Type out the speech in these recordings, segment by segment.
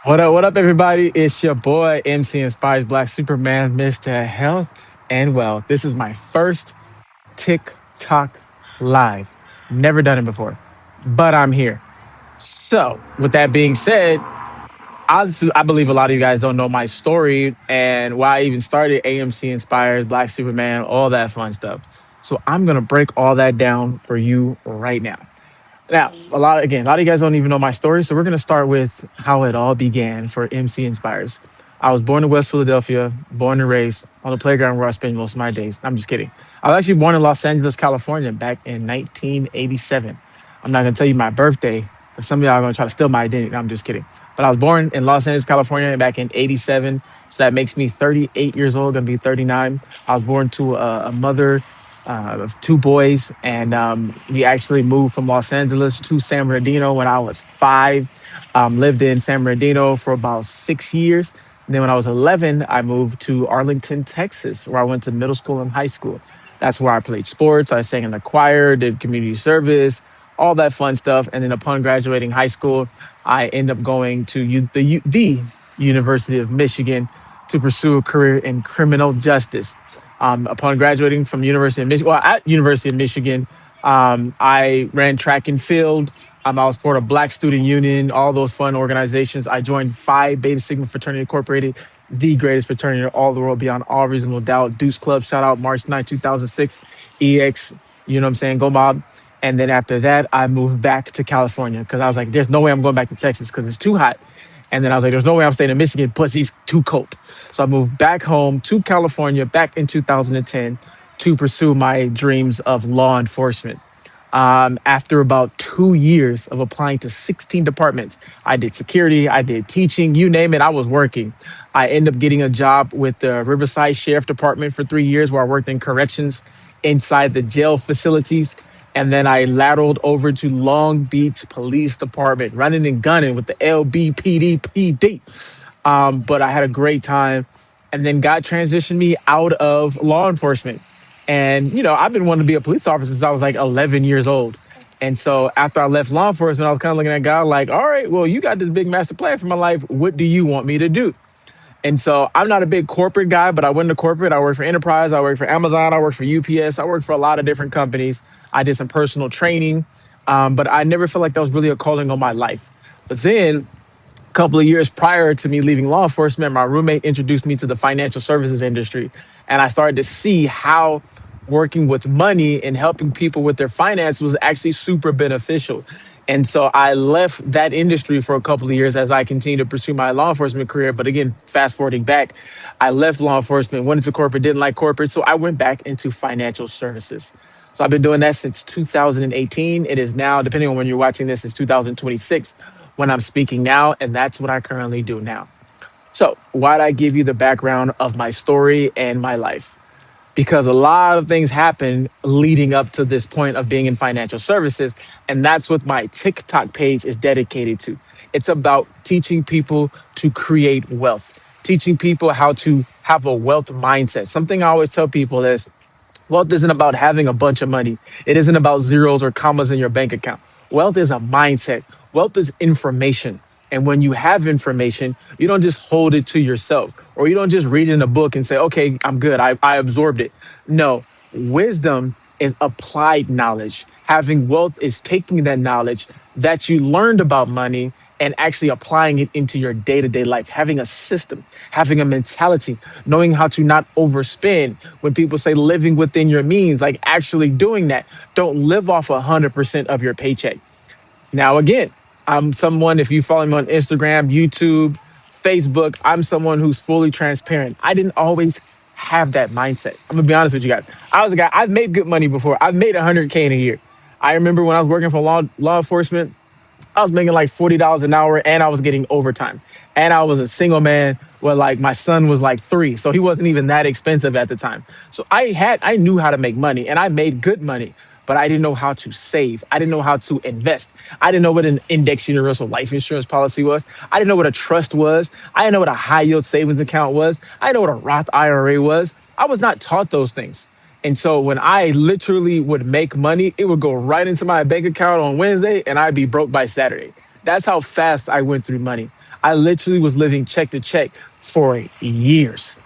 What up, everybody? It's your boy, MC Inspires Black Superman, Mr. Health and Well. This is my first TikTok live. Never done it before, but I'm here. So, with that being said, I believe a lot of you guys don't know my story and why I even started AMC Inspires Black Superman, all that fun stuff. So, I'm going to break all that down for you right now. Now, a lot of you guys don't even know my story, so we're gonna start with how it all began for MC Inspires. I was born in West Philadelphia, born and raised on the playground where I spend most of my days. I'm just kidding. I was actually born in Los Angeles, California, back in 1987. I'm not gonna tell you my birthday, but some of y'all are gonna try to steal my identity. No, I'm just kidding. But I was born in Los Angeles, California, back in '87, so that makes me 38 years old. Gonna be 39. I was born to a mother of two boys, and we actually moved from Los Angeles to San Bernardino when I was 5. Lived in San Bernardino for about 6 years. And then when I was 11, I moved to Arlington, Texas, where I went to middle school and high school. That's where I played sports. I sang in the choir, did community service, all that fun stuff. And then upon graduating high school, I ended up going to the University of Michigan to pursue a career in criminal justice. Upon graduating from University of Michigan, well, at University of Michigan, I ran track and field. I was part of Black Student Union, all those fun organizations. I joined Phi Beta Sigma Fraternity Incorporated, the greatest fraternity in all the world beyond all reasonable doubt. Deuce Club, shout out March 9th, 2006, EX, you know what I'm saying? Go Mob. And then after that, I moved back to California because I was like, there's no way I'm going back to Texas because it's too hot. And then I was like, there's no way I'm staying in Michigan, plus he's too cold. So I moved back home to California back in 2010 to pursue my dreams of law enforcement. After about 2 years of applying to 16 departments, I did security, I did teaching, you name it, I was working. I ended up getting a job with the Riverside Sheriff Department for 3 years where I worked in corrections inside the jail facilities. And then I lateraled over to Long Beach Police Department, running and gunning with the LBPD. But I had a great time. And then God transitioned me out of law enforcement. And, I've been wanting to be a police officer since I was like 11 years old. And so after I left law enforcement, I was kind of looking at God like, all right, well, you got this big master plan for my life. What do you want me to do? And so I'm not a big corporate guy, but I went into corporate. I worked for Enterprise. I worked for Amazon. I worked for UPS. I worked for a lot of different companies. I did some personal training, but I never felt like that was really a calling on my life. But then a couple of years prior to me leaving law enforcement, my roommate introduced me to the financial services industry. And I started to see how working with money and helping people with their finance was actually super beneficial. And so I left that industry for a couple of years as I continued to pursue my law enforcement career. But again, fast forwarding back, I left law enforcement, went into corporate, didn't like corporate. So I went back into financial services. So I've been doing that since 2018. It is now, depending on when you're watching this, it's 2026 when I'm speaking now. And that's what I currently do now. So why'd I give you the background of my story and my life? Because a lot of things happen leading up to this point of being in financial services. And that's what my TikTok page is dedicated to. It's about teaching people to create wealth, teaching people how to have a wealth mindset. Something I always tell people is wealth isn't about having a bunch of money. It isn't about zeros or commas in your bank account. Wealth is a mindset. Wealth is information. And when you have information, you don't just hold it to yourself or you don't just read it in a book and say, okay, I'm good. I absorbed it. No, wisdom is applied knowledge. Having wealth is taking that knowledge that you learned about money and actually applying it into your day-to-day life, having a system, having a mentality, knowing how to not overspend. When people say living within your means, like actually doing that, don't live off 100% of your paycheck. Now, again, I'm someone, if you follow me on Instagram, YouTube, Facebook, I'm someone who's fully transparent. I didn't always have that mindset. I'm gonna be honest with you guys. I was a guy, I've made good money before. I've made 100K in a year. I remember when I was working for law enforcement, I was making like $40 an hour and I was getting overtime. And I was a single man where like my son was like 3. So he wasn't even that expensive at the time. So I knew how to make money and I made good money, but I didn't know how to save. I didn't know how to invest. I didn't know what an index universal life insurance policy was. I didn't know what a trust was. I didn't know what a high yield savings account was. I didn't know what a Roth IRA was. I was not taught those things. And so when I literally would make money, it would go right into my bank account on Wednesday and I'd be broke by Saturday. That's how fast I went through money. I literally was living check to check for years.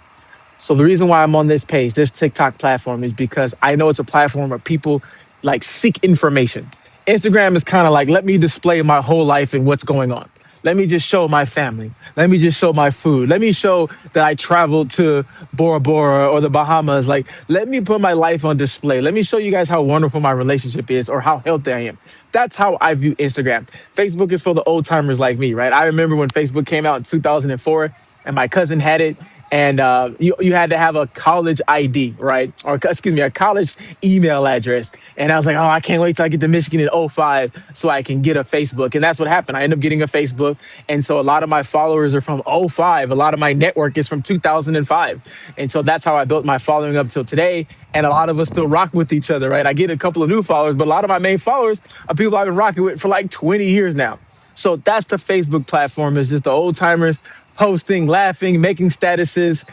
So the reason why I'm on this page, this TikTok platform, is because I know it's a platform where people like seek information. Instagram is kind of like, let me display my whole life and what's going on. Let me just show my family. Let me just show my food. Let me show that I traveled to Bora Bora or the Bahamas. Like, let me put my life on display. Let me show you guys how wonderful my relationship is or how healthy I am. That's how I view Instagram. Facebook is for the old timers like me, right? I remember when Facebook came out in 2004 and my cousin had it, and you had to have a college ID, right? Or excuse me, a college email address. And I was like, oh, I can't wait till I get to Michigan in '05 so I can get a Facebook. And that's what happened. I ended up getting a Facebook. And so a lot of my followers are from '05. A lot of my network is from 2005. And so that's how I built my following up till today. And a lot of us still rock with each other, right? I get a couple of new followers, but a lot of my main followers are people I've been rocking with for like 20 years now. So that's the Facebook platform, is just the old timers posting, laughing, making statuses,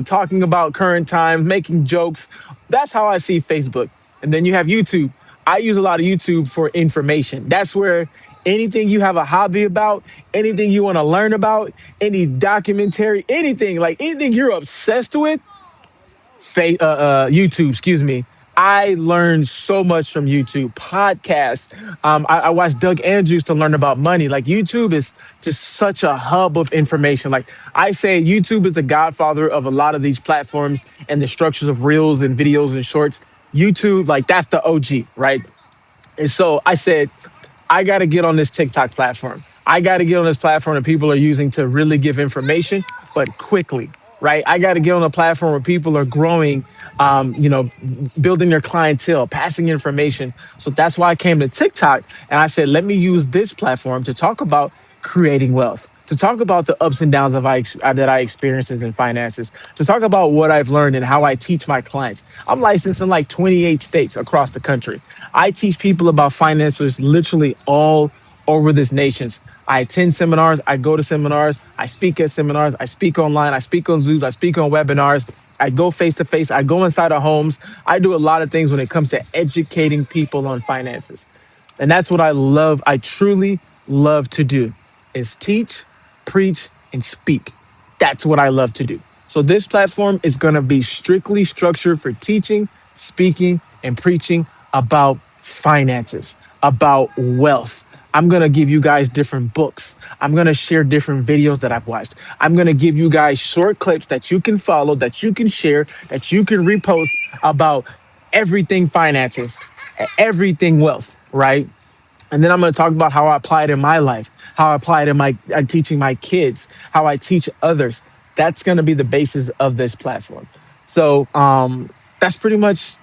talking about current times, making jokes. That's how I see Facebook. And then you have YouTube. I use a lot of YouTube for information. That's where anything you have a hobby about, anything you want to learn about, any documentary, anything, like anything you're obsessed with, YouTube, excuse me. I learned so much from YouTube podcasts. I watched Doug Andrews to learn about money. Like, YouTube is just such a hub of information. Like, I say YouTube is the godfather of a lot of these platforms and the structures of reels and videos and shorts. YouTube, like, that's the OG, right? And so I said, I got to get on this TikTok platform. I got to get on this platform that people are using to really give information, but quickly, right? I got to get on a platform where people are growing, building their clientele, passing information. So that's why I came to TikTok, and I said, let me use this platform to talk about creating wealth, to talk about the ups and downs that I experience in finances, to talk about what I've learned and how I teach my clients. I'm licensed in like 28 states across the country. I teach people about finances literally all over this nation. I attend seminars, I go to seminars, I speak at seminars, I speak online, I speak on Zooms, I speak on webinars, I go face to face, I go inside of homes. I do a lot of things when it comes to educating people on finances. And that's what I love. I truly love to do, is teach, preach, and speak. That's what I love to do. So this platform is going to be strictly structured for teaching, speaking, and preaching about finances, about wealth. I'm going to give you guys different books. I'm going to share different videos that I've watched. I'm going to give you guys short clips that you can follow, that you can share, that you can repost about everything finances, everything wealth, right? And then I'm going to talk about how I apply it in my life, how I apply it in my teaching my kids, how I teach others. That's going to be the basis of this platform. So that's pretty much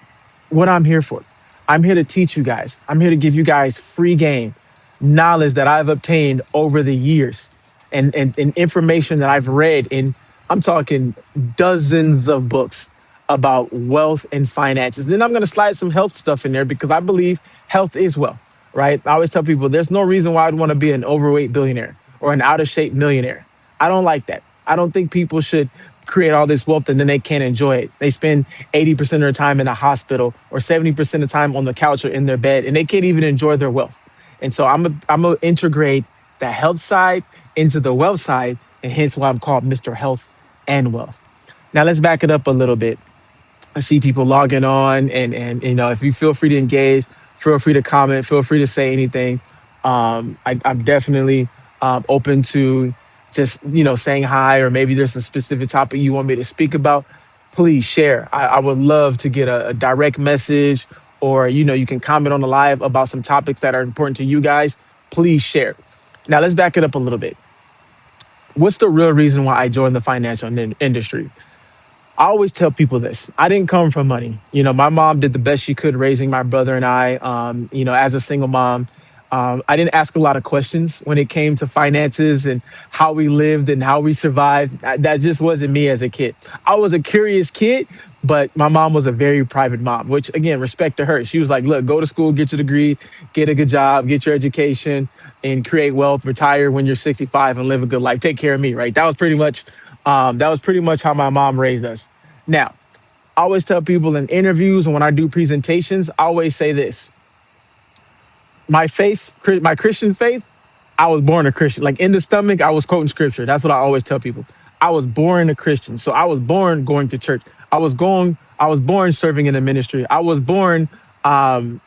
what I'm here for. I'm here to teach you guys. I'm here to give you guys free game, knowledge that I've obtained over the years, and information that I've read in, I'm talking dozens of books about wealth and finances. Then I'm going to slide some health stuff in there because I believe health is wealth, right? I always tell people there's no reason why I'd want to be an overweight billionaire or an out of shape millionaire. I don't like that. I don't think people should create all this wealth and then they can't enjoy it. They spend 80% of their time in a hospital or 70% of the time on the couch or in their bed, and they can't even enjoy their wealth. And so I'm gonna integrate the health side into the wealth side, and hence why I'm called Mr. Health and Wealth. Now let's back it up a little bit. I see people logging on, and if you feel free to engage, feel free to comment, feel free to say anything. I'm definitely open to just saying hi, or maybe there's a specific topic you want me to speak about. Please share. I would love to get a direct message, or you can comment on the live about some topics that are important to you guys. Please share. Now let's back it up a little bit. What's the real reason why I joined the financial industry? I always tell people this. I didn't come from money. My mom did the best she could raising my brother and I, as a single mom. I didn't ask a lot of questions when it came to finances and how we lived and how we survived. That just wasn't me as a kid. I was a curious kid, but my mom was a very private mom, which, again, respect to her. She was like, look, go to school, get your degree, get a good job, get your education, and create wealth, retire when you're 65 and live a good life. Take care of me, right? That was pretty much how my mom raised us. Now, I always tell people in interviews and when I do presentations, I always say this. My faith, my Christian faith, I was born a Christian. Like in the stomach, I was quoting scripture. That's what I always tell people. I was born a Christian. So I was born going to church. I was born serving in the ministry. I was born,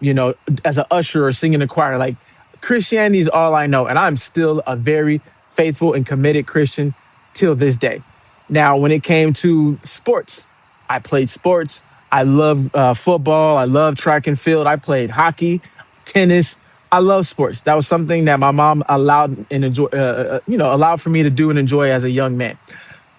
you know, as an usher or singing in the choir. Like Christianity is all I know. And I'm still a very faithful and committed Christian till this day. Now, when it came to sports, I played sports. I love football. I love track and field. I played hockey, tennis. I love sports. That was something that my mom allowed and enjoy, you know, allowed for me to do and enjoy as a young man.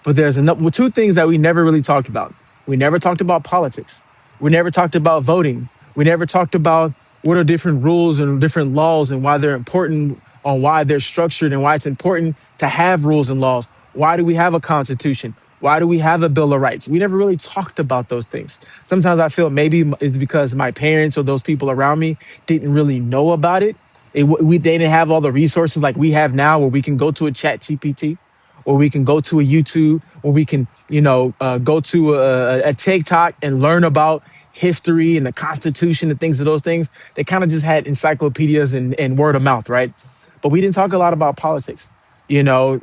But there's another, two things that we never really talked about. We never talked about politics. We never talked about voting. We never talked about what are different rules and different laws and why they're important, on why they're structured and why it's important to have rules and laws. Why do we have a constitution? Why do we have a Bill of Rights? We never really talked about those things. Sometimes I feel maybe it's because my parents or those people around me didn't really know about it. They didn't have all the resources like we have now where we can go to a chat GPT or we can go to a YouTube, or we can, you know, go to a TikTok and learn about history and the Constitution and things of those things. They kind of just had encyclopedias and word of mouth, right? But we didn't talk a lot about politics. You know,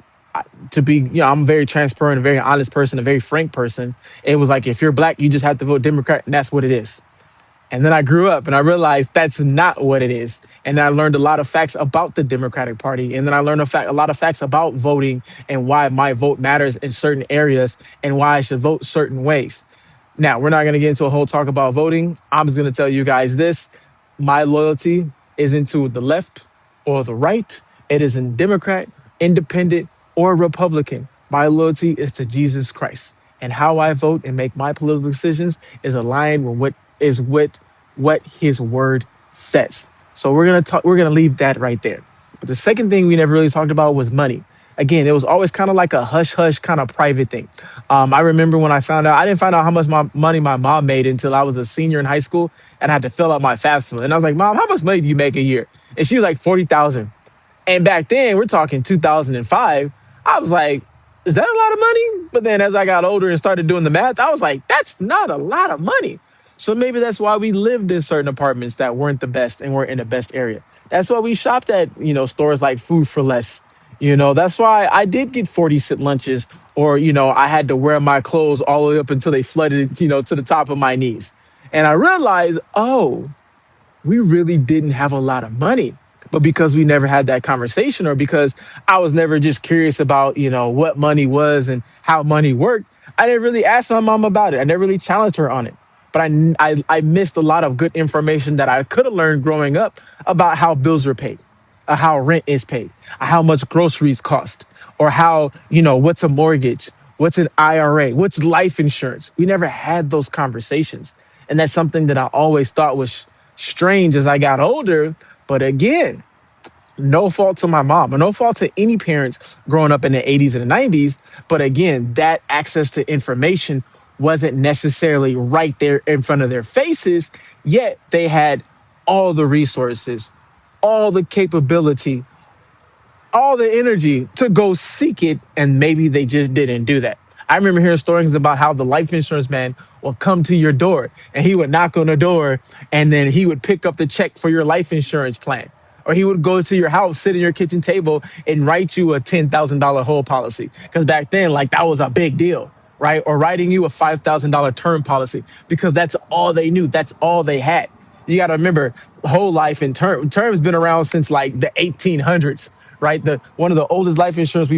to be, you know, I'm a very transparent, a very honest person, a very frank person. It was like, if you're black, you just have to vote Democrat, and that's what it is. And then I grew up and I realized that's not what it is. And I learned a lot of facts about the Democratic Party. And then I learned a lot of facts about voting and why my vote matters in certain areas and why I should vote certain ways. Now, we're not going to get into a whole talk about voting. I'm just going to tell you guys this. My loyalty isn't to the left or the right. It isn't Democrat, independent, or Republican. My loyalty is to Jesus Christ. And how I vote and make my political decisions is aligned with what his word says. So we're gonna leave that right there. But the second thing we never really talked about was money. Again, it was always kind of like a hush hush kind of private thing. I remember when I found out, I didn't find out how much money my mom made until I was a senior in high school and I had to fill out my FAFSA. And I was like, Mom, how much money do you make a year? And she was like 40,000. And back then, we're talking 2005. I was like, is that a lot of money? But then as I got older and started doing the math, I was like, that's not a lot of money. So maybe that's why we lived in certain apartments that weren't the best and weren't in the best area. That's why we shopped at, you know, stores like Food for Less. You know, that's why I did get 40-cent lunches, or, you know, I had to wear my clothes all the way up until they flooded, you know, to the top of my knees. And I realized, oh, we really didn't have a lot of money. But because we never had that conversation, or because I was never just curious about, you know, what money was and how money worked, I didn't really ask my mom about it. I never really challenged her on it. But I missed a lot of good information that I could have learned growing up about how bills are paid, how rent is paid, how much groceries cost, or how, you know, what's a mortgage, what's an IRA, what's life insurance. We never had those conversations. And that's something that I always thought was strange as I got older. But again, no fault to my mom, or no fault to any parents growing up in the 80s and the 90s. But again, that access to information wasn't necessarily right there in front of their faces, yet they had all the resources, all the capability, all the energy to go seek it, and maybe they just didn't do that. I remember hearing stories about how the life insurance man will come to your door and he would knock on the door and then he would pick up the check for your life insurance plan. Or he would go to your house, sit at your kitchen table and write you a $10,000 whole policy. Because back then, like, that was a big deal, right? Or writing you a $5,000 term policy because that's all they knew. That's all they had. You got to remember, whole life and term's been around since like the 1800s, right? One of the oldest life insurance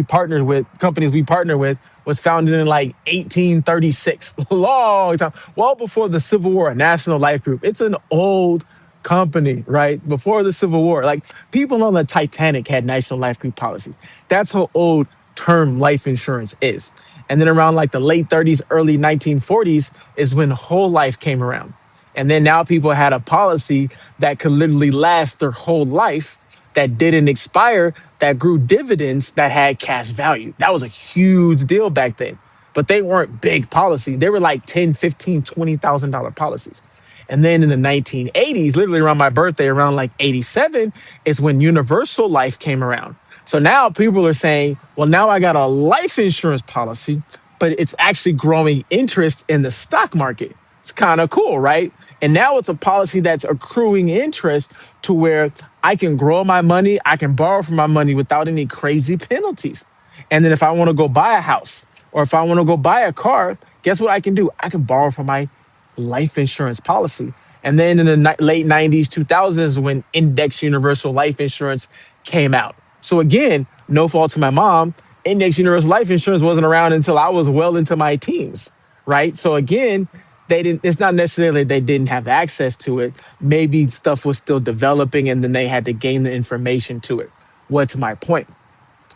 companies we partner with was founded in like 1836, long time, well before the Civil War, National Life Group. It's an old company, right? Before the Civil War, like, people on the Titanic had National Life Group policies. That's how old term life insurance is. And then around like the late 30s, early 1940s is when whole life came around. And then now people had a policy that could literally last their whole life, that didn't expire, that grew dividends, that had cash value. That was a huge deal back then. But they weren't big policies. They were like 10, 15, $20,000 policies. And then in the 1980s, literally around my birthday, around like 87, is when universal life came around. So now people are saying, well, now I got a life insurance policy, but it's actually growing interest in the stock market. It's kind of cool, right? And now it's a policy that's accruing interest to where I can grow my money, I can borrow from my money without any crazy penalties. And then if I want to go buy a house or if I want to go buy a car, guess what I can do? I can borrow from my life insurance policy. And then in the late 90s, 2000s, when index universal life insurance came out. So again, no fault to my mom, index universal life insurance wasn't around until I was well into my teens, right? So again, it's not necessarily they didn't have access to it. Maybe stuff was still developing and then they had to gain the information to it. What's my point?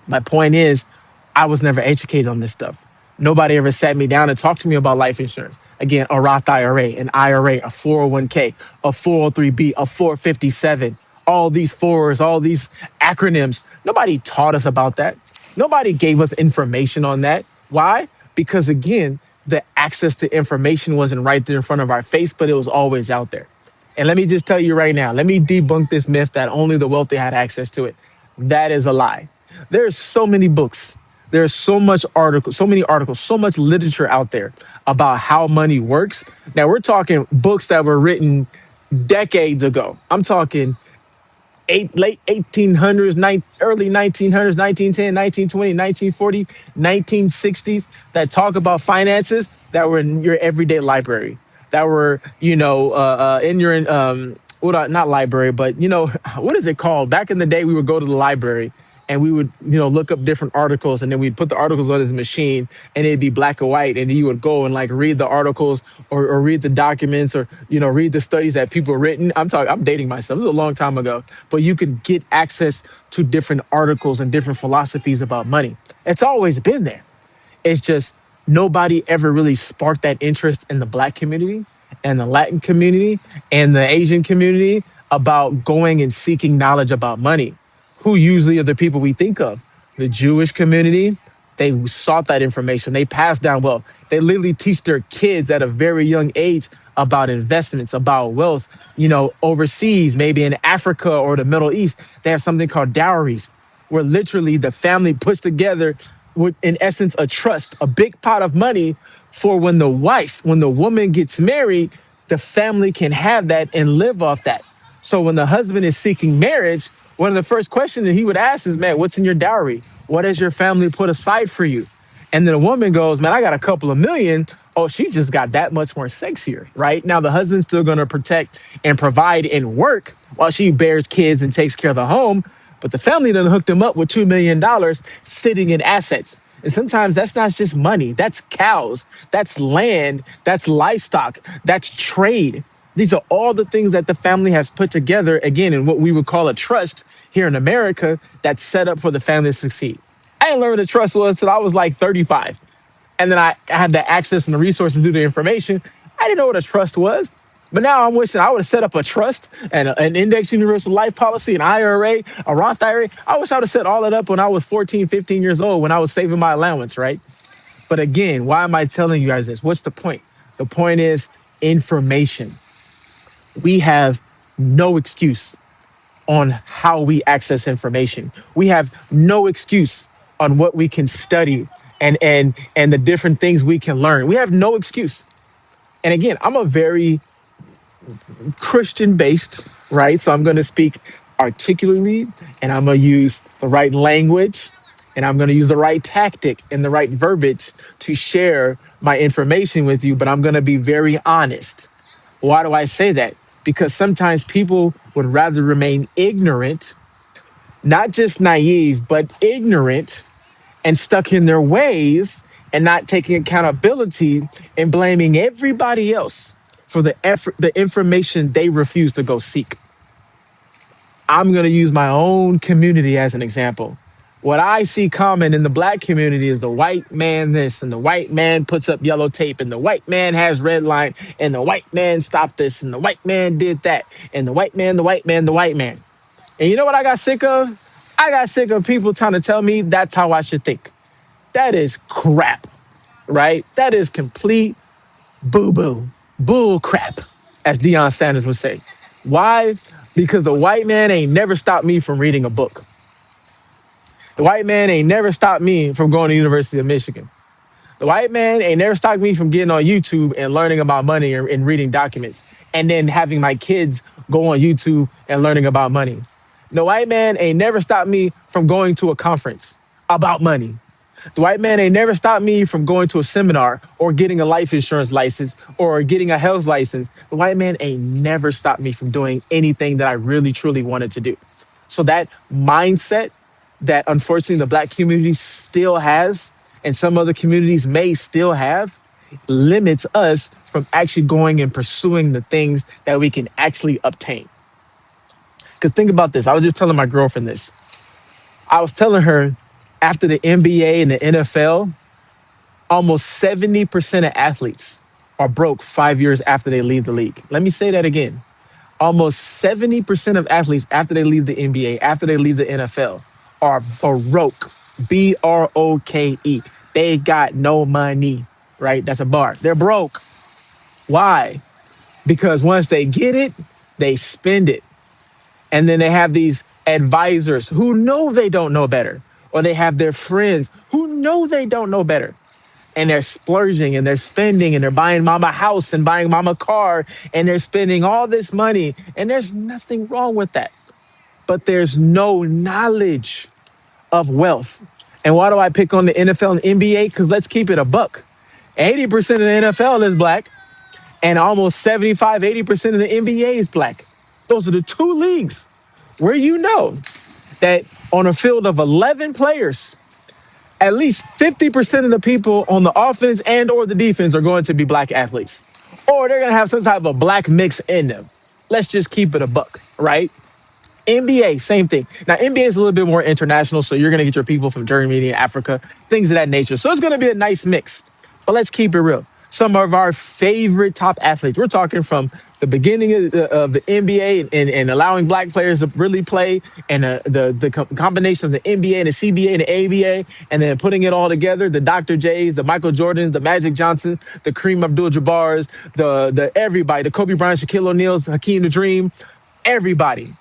My point is, I was never educated on this stuff. Nobody ever sat me down and talked to me about life insurance. Again, a Roth IRA, an IRA, a 401k, a 403b, a 457, all these fours, all these acronyms. Nobody taught us about that. Nobody gave us information on that. Why? Because again, the access to information wasn't right there in front of our face, but it was always out there. And let me just tell you right now, let me debunk this myth that only the wealthy had access to it. That is a lie. There's so many books. There's so much articles, so many articles, so much literature out there about how money works. Now we're talking books that were written decades ago. I'm talking late 1800s, early 1900s, 1910, 1920, 1940, 1960s that talk about finances that were in your everyday library, that were, in your, not library, but, what is it called? Back in the day, we would go to the library and we would, look up different articles and then we'd put the articles on his machine and it'd be black and white. And you would go and like read the articles or read the documents or, read the studies that people written. I'm dating myself. This was a long time ago, but you could get access to different articles and different philosophies about money. It's always been there. It's just nobody ever really sparked that interest in the Black community and the Latin community and the Asian community about going and seeking knowledge about money. Who usually are the people we think of? The Jewish community. They sought that information. They passed down wealth. They literally teach their kids at a very young age about investments, about wealth. Overseas, maybe in Africa or the Middle East, they have something called dowries, where literally the family puts together, with, in essence, a trust, a big pot of money for when the woman gets married, the family can have that and live off that. So when the husband is seeking marriage, one of the first questions that he would ask is, man, what's in your dowry? What has your family put aside for you? And then the woman goes, man, I got a couple of million. Oh, she just got that much more sexier, right? Now the husband's still going to protect and provide and work while she bears kids and takes care of the home. But the family done hooked him up with $2 million sitting in assets. And sometimes that's not just money. That's cows. That's land. That's livestock. That's trade. These are all the things that the family has put together, again, in what we would call a trust here in America that's set up for the family to succeed. I didn't learn what a trust was until I was like 35. And then I had the access and the resources to do the information. I didn't know what a trust was. But now I'm wishing I would have set up a trust and an index universal life policy, an IRA, a Roth IRA. I wish I would have set all that up when I was 14, 15 years old, when I was saving my allowance, right? But again, why am I telling you guys this? What's the point? The point is information. We have no excuse on how we access information. We have no excuse on what we can study and the different things we can learn. We have no excuse. And again, I'm a very Christian based, right? So I'm going to speak articulately and I'm going to use the right language and I'm going to use the right tactic and the right verbiage to share my information with you, but I'm going to be very honest. Why do I say that? Because sometimes people would rather remain ignorant, not just naive, but ignorant and stuck in their ways and not taking accountability and blaming everybody else for the effort, the information they refuse to go seek. I'm going to use my own community as an example. What I see common in the Black community is the white man this, and the white man puts up yellow tape, and the white man has red line, and the white man stopped this, and the white man did that, and the white man, the white man, the white man. And you know what I got sick of? I got sick of people trying to tell me that's how I should think. That is crap, right? That is complete boo-boo, bull crap, as Deion Sanders would say. Why? Because the white man ain't never stopped me from reading a book. The white man ain't never stopped me from going to the University of Michigan. The white man ain't never stopped me from getting on YouTube and learning about money and reading documents and then having my kids go on YouTube and learning about money. The white man ain't never stopped me from going to a conference about money. The white man ain't never stopped me from going to a seminar or getting a life insurance license or getting a health license. The white man ain't never stopped me from doing anything that I really, truly wanted to do. So that mindset that unfortunately the black community still has, and some other communities may still have, limits us from actually going and pursuing the things that we can actually obtain. Because think about this. I was just telling my girlfriend this. I was telling her after the NBA and the NFL, almost 70% of athletes are broke 5 years after they leave the league. Let me say that again. Almost 70% of athletes after they leave the NBA, after they leave the NFL, are broke. BROKE. They got no money, right? That's a bar. They're broke. Why? Because once they get it, they spend it. And then they have these advisors who know they don't know better, or they have their friends who know they don't know better. And they're splurging and they're spending and they're buying mama a house and buying mama a car and they're spending all this money. And there's nothing wrong with that. But there's no knowledge of wealth. And why do I pick on the NFL and NBA? Because let's keep it a buck. 80% of the NFL is black, and almost 75, 80% of the NBA is black. Those are the two leagues where you know that on a field of 11 players, at least 50% of the people on the offense and or the defense are going to be black athletes. Or they're going to have some type of black mix in them. Let's just keep it a buck, right? NBA, same thing. Now, NBA is a little bit more international, so you're going to get your people from Germany, Africa, things of that nature. So it's going to be a nice mix. But let's keep it real. Some of our favorite top athletes, we're talking from the beginning of the NBA and allowing black players to really play, and the combination of the NBA and the CBA and the ABA, and then putting it all together, the Dr. J's, the Michael Jordans, the Magic Johnsons, the Kareem Abdul-Jabbars, the everybody, the Kobe Bryant, Shaquille O'Neal's, Hakeem the Dream, everybody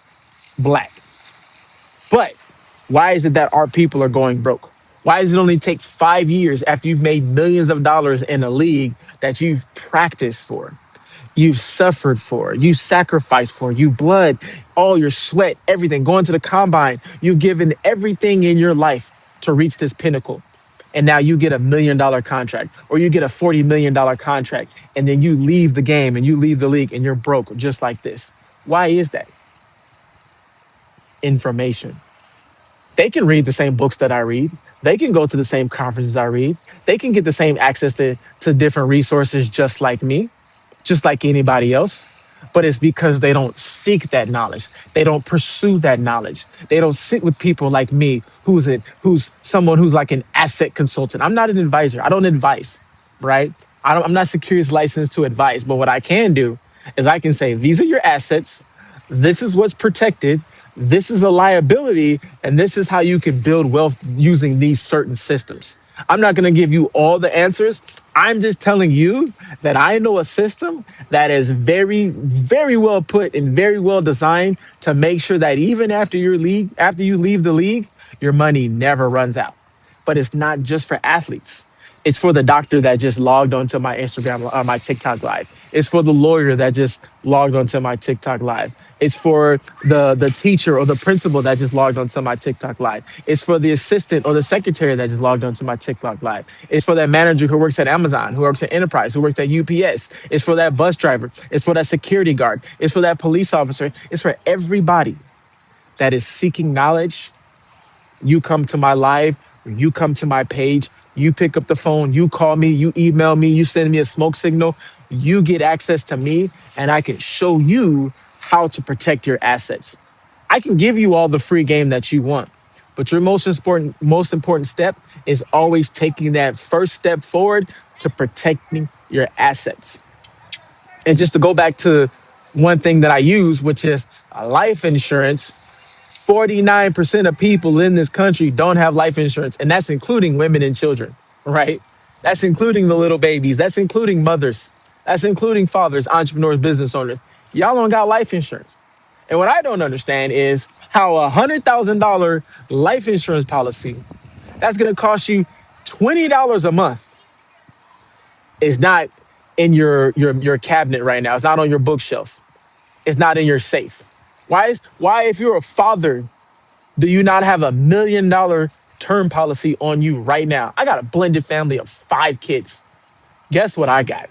black. But why is it that our people are going broke? Why is it only takes 5 years after you've made millions of dollars in a league that you've practiced for, you've suffered for, you sacrificed for, you blood, all your sweat, everything, going to the combine, you've given everything in your life to reach this pinnacle. And now you get $1 million contract, or you get a $40 million contract, and then you leave the game and you leave the league and you're broke just like this. Why is that? Information. They can read the same books that I read. They can go to the same conferences I read. They can get the same access to different resources just like me, just like anybody else. But it's because they don't seek that knowledge. They don't pursue that knowledge. They don't sit with people like me, who's someone who's like an asset consultant. I'm not an advisor. I don't advise, right? I'm not securities licensed to advise. But what I can do is I can say, these are your assets. This is what's protected. This is a liability, and this is how you can build wealth using these certain systems. I'm not going to give you all the answers. I'm just telling you that I know a system that is very, very well put and very well designed to make sure that even after after you leave the league, your money never runs out. But it's not just for athletes. It's for the doctor that just logged onto my Instagram or my TikTok live. It's for the lawyer that just logged onto my TikTok live. It's for the teacher or the principal that just logged onto my TikTok live. It's for the assistant or the secretary that just logged onto my TikTok live. It's for that manager who works at Amazon, who works at Enterprise, who works at UPS. It's for that bus driver. It's for that security guard. It's for that police officer. It's for everybody that is seeking knowledge. You come to my live, you come to my page, you pick up the phone, you call me, you email me, you send me a smoke signal, you get access to me, and I can show you how to protect your assets. I can give you all the free game that you want, but your most important step is always taking that first step forward to protecting your assets. And just to go back to one thing that I use, which is life insurance, 49% of people in this country don't have life insurance, and that's including women and children, right? That's including the little babies. That's including mothers. That's including fathers, entrepreneurs, business owners. Y'all don't got life insurance. And what I don't understand is how a $100,000 life insurance policy that's going to cost you $20 a month is not in your cabinet right now. It's not on your bookshelf. is not in your safe? Why if you're a father, do you not have $1 million term policy on you right now? I got a blended family of 5 kids. Guess what I got?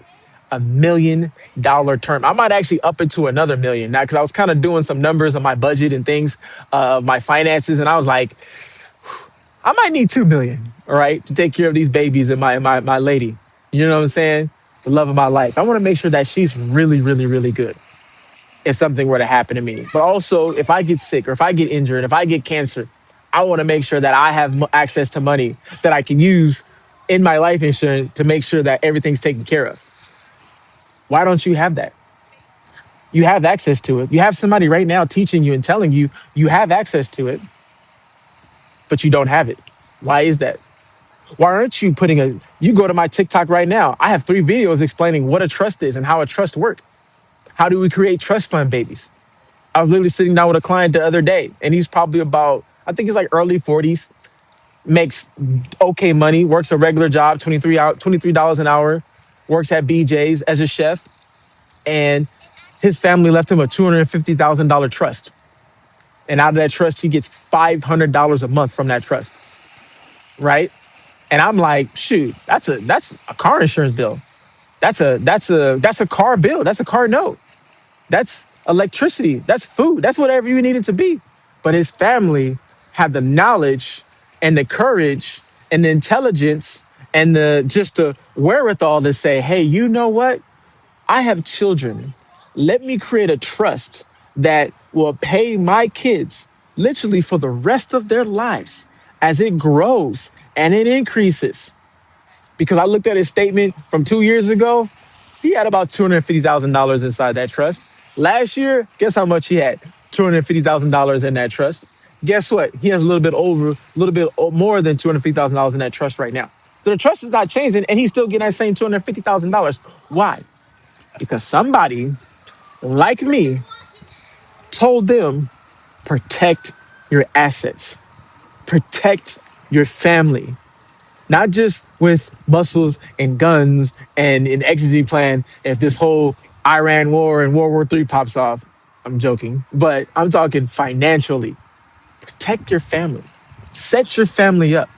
$1 million term. I might actually up it to another million now because I was kind of doing some numbers on my budget and things of my finances, and I was like, I might need 2 million, all right, to take care of these babies and my lady. You know what I'm saying? The love of my life. I want to make sure that she's really, really, really good if something were to happen to me. But also, if I get sick or if I get injured, if I get cancer, I want to make sure that I have access to money that I can use in my life insurance to make sure that everything's taken care of. Why don't you have that? You have access to it. You have somebody right now teaching you and telling you you have access to it, but you don't have it. Why is that? Why aren't you you go to my TikTok right now. I have 3 videos explaining what a trust is and how a trust works. How do we create trust fund babies? I was literally sitting down with a client the other day, and he's probably about, I think he's like early 40s, makes okay money, works a regular job, $23 an hour, works at BJ's as a chef, and his family left him a $250,000 trust. And out of that trust, he gets $500 a month from that trust, right? And I'm like, shoot, that's a car insurance bill. That's a car bill. That's a car note. That's electricity. That's food. That's whatever you need it to be. But his family had the knowledge and the courage and the intelligence and the wherewithal to say, hey, you know what? I have children. Let me create a trust that will pay my kids literally for the rest of their lives as it grows and it increases. Because I looked at his statement from 2 years ago, he had about $250,000 inside that trust. Last year, guess how much he had? $250,000 in that trust. Guess what? He has a little bit more than $250,000 in that trust right now. So the trust is not changing, and he's still getting that same $250,000. Why? Because somebody like me told them, protect your assets, protect your family, not just with muscles and guns and an exit plan. If this whole Iran war and World War III pops off, I'm joking, but I'm talking financially. Protect your family, set your family up.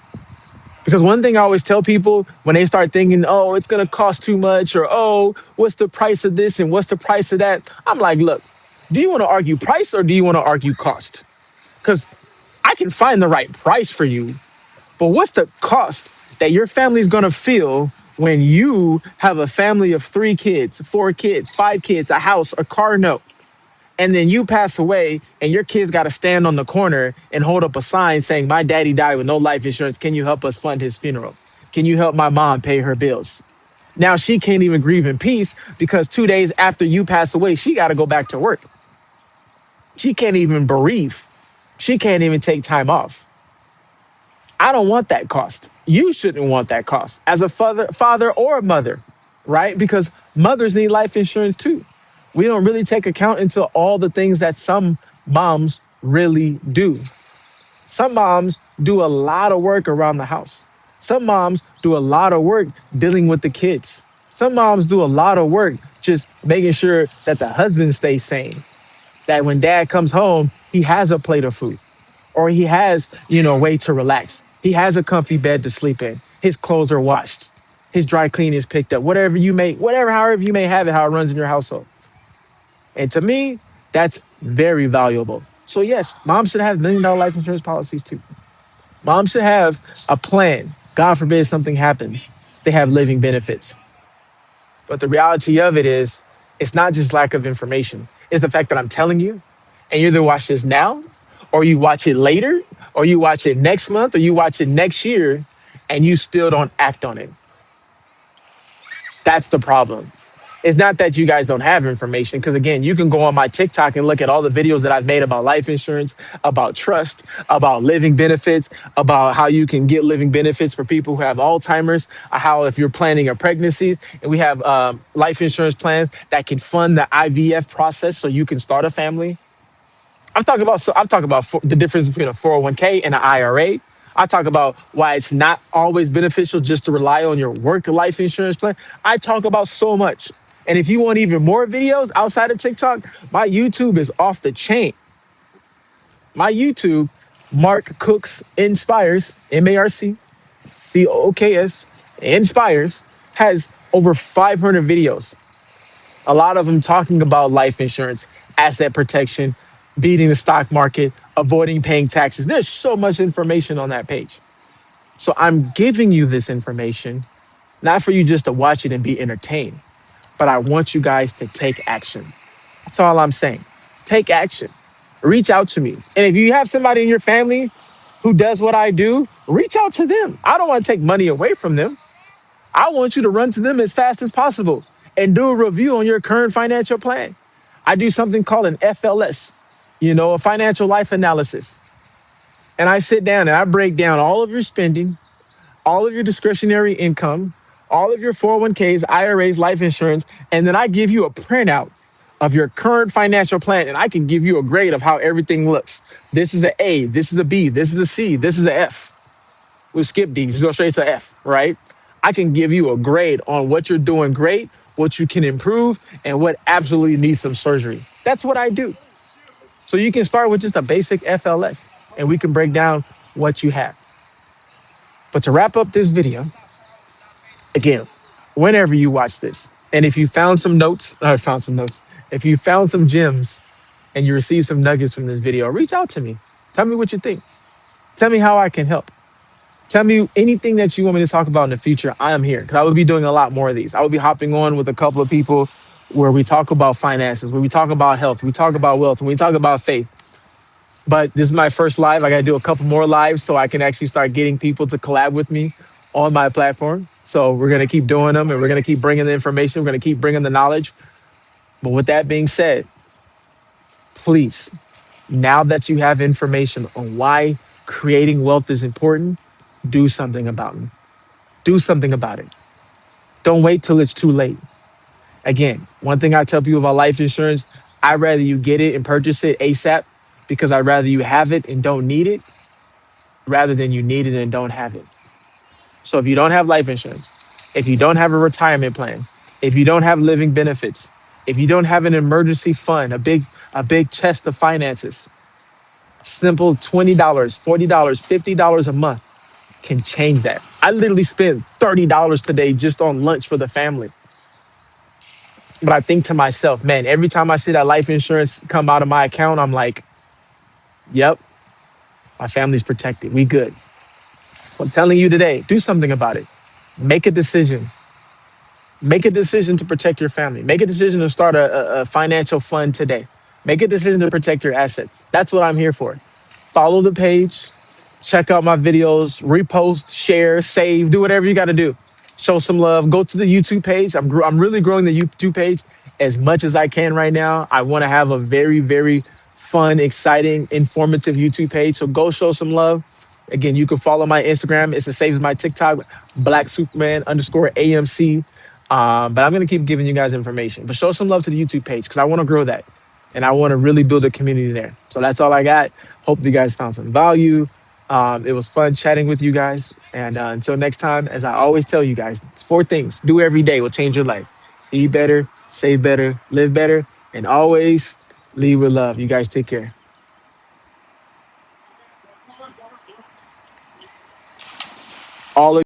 Because one thing I always tell people when they start thinking, oh, it's going to cost too much, or, oh, what's the price of this and what's the price of that? I'm like, look, do you want to argue price or do you want to argue cost? Because I can find the right price for you, but what's the cost that your family's going to feel when you have a family of 3 kids, 4 kids, 5 kids, a house, a car note, and then you pass away and your kids got to stand on the corner and hold up a sign saying, my daddy died with no life insurance. Can you help us fund his funeral? Can you help my mom pay her bills? Now she can't even grieve in peace because 2 days after you pass away, she got to go back to work. She can't even bereave. She can't even take time off. I don't want that cost. You shouldn't want that cost as a father or a mother, right? Because mothers need life insurance too. We don't really take account into all the things that some moms really do. Some moms do a lot of work around the house. Some moms do a lot of work dealing with the kids. Some moms do a lot of work just making sure that the husband stays sane, that when dad comes home, he has a plate of food or he has, a way to relax. He has a comfy bed to sleep in. His clothes are washed. His dry clean is picked up. However you may have it, how it runs in your household. And to me, that's very valuable. So yes, moms should have $1 million life insurance policies too. Moms should have a plan. God forbid something happens. They have living benefits. But the reality of it is, it's not just lack of information. It's the fact that I'm telling you, and you either watch this now, or you watch it later, or you watch it next month, or you watch it next year, and you still don't act on it. That's the problem. It's not that you guys don't have information, because again, you can go on my TikTok and look at all the videos that I've made about life insurance, about trust, about living benefits, about how you can get living benefits for people who have Alzheimer's, how if you're planning a pregnancy, and we have life insurance plans that can fund the IVF process so you can start a family. I'm talking about the difference between a 401k and an IRA. I talk about why it's not always beneficial just to rely on your work life insurance plan. I talk about so much. And if you want even more videos outside of TikTok, my YouTube is off the chain. My YouTube, Mark Cooks Inspires, MARCCOOKS, Inspires, has over 500 videos. A lot of them talking about life insurance, asset protection, beating the stock market, avoiding paying taxes. There's so much information on that page. So I'm giving you this information, not for you just to watch it and be entertained, but I want you guys to take action. That's all I'm saying. Take action. Reach out to me. And if you have somebody in your family who does what I do, reach out to them. I don't want to take money away from them. I want you to run to them as fast as possible and do a review on your current financial plan. I do something called an FLS, a financial life analysis. And I sit down and I break down all of your spending, all of your discretionary income, all of your 401ks, IRAs, life insurance, and then I give you a printout of your current financial plan, and I can give you a grade of how everything looks. This is an A, this is a B, this is a C, this is an F. We'll skip D, just go straight to F, right? I can give you a grade on what you're doing great, what you can improve, and what absolutely needs some surgery. That's what I do. So you can start with just a basic FLS, and we can break down what you have. But to wrap up this video, again, whenever you watch this, and if you found some notes, if you found some gems and you received some nuggets from this video, reach out to me. Tell me what you think. Tell me how I can help. Tell me anything that you want me to talk about in the future. I am here because I will be doing a lot more of these. I will be hopping on with a couple of people where we talk about finances, where we talk about health, we talk about wealth, and we talk about faith. But this is my first live. I got to do a couple more lives so I can actually start getting people to collab with me on my platform. So we're going to keep doing them and we're going to keep bringing the information. We're going to keep bringing the knowledge. But with that being said, please, now that you have information on why creating wealth is important, do something about it. Do something about it. Don't wait till it's too late. Again, one thing I tell people about life insurance, I'd rather you get it and purchase it ASAP because I'd rather you have it and don't need it rather than you need it and don't have it. So if you don't have life insurance, if you don't have a retirement plan, if you don't have living benefits, if you don't have an emergency fund, a big chest of finances, simple $20, $40, $50 a month can change that. I literally spent $30 today just on lunch for the family. But I think to myself, man, every time I see that life insurance come out of my account, I'm like, yep, my family's protected. We good. I'm telling you today, do something about it. Make a decision. Make a decision to protect your family. Make a decision to start a financial fund today. Make a decision to protect your assets. That's what I'm here for. Follow the page, check out my videos, repost, share, save, do whatever you got to do. Show some love. Go to the YouTube page. I'm really growing the YouTube page as much as I can right now. I want to have a very, very fun, exciting, informative YouTube page. So go show some love. Again, you can follow my Instagram. It's the same as my TikTok, Black Superman _ AMC. But I'm going to keep giving you guys information. But show some love to the YouTube page because I want to grow that. And I want to really build a community there. So that's all I got. Hope you guys found some value. It was fun chatting with you guys. And until next time, as I always tell you guys, it's 4 things. Do every day will change your life. Eat better, save better, live better, and always lead with love. You guys take care. All of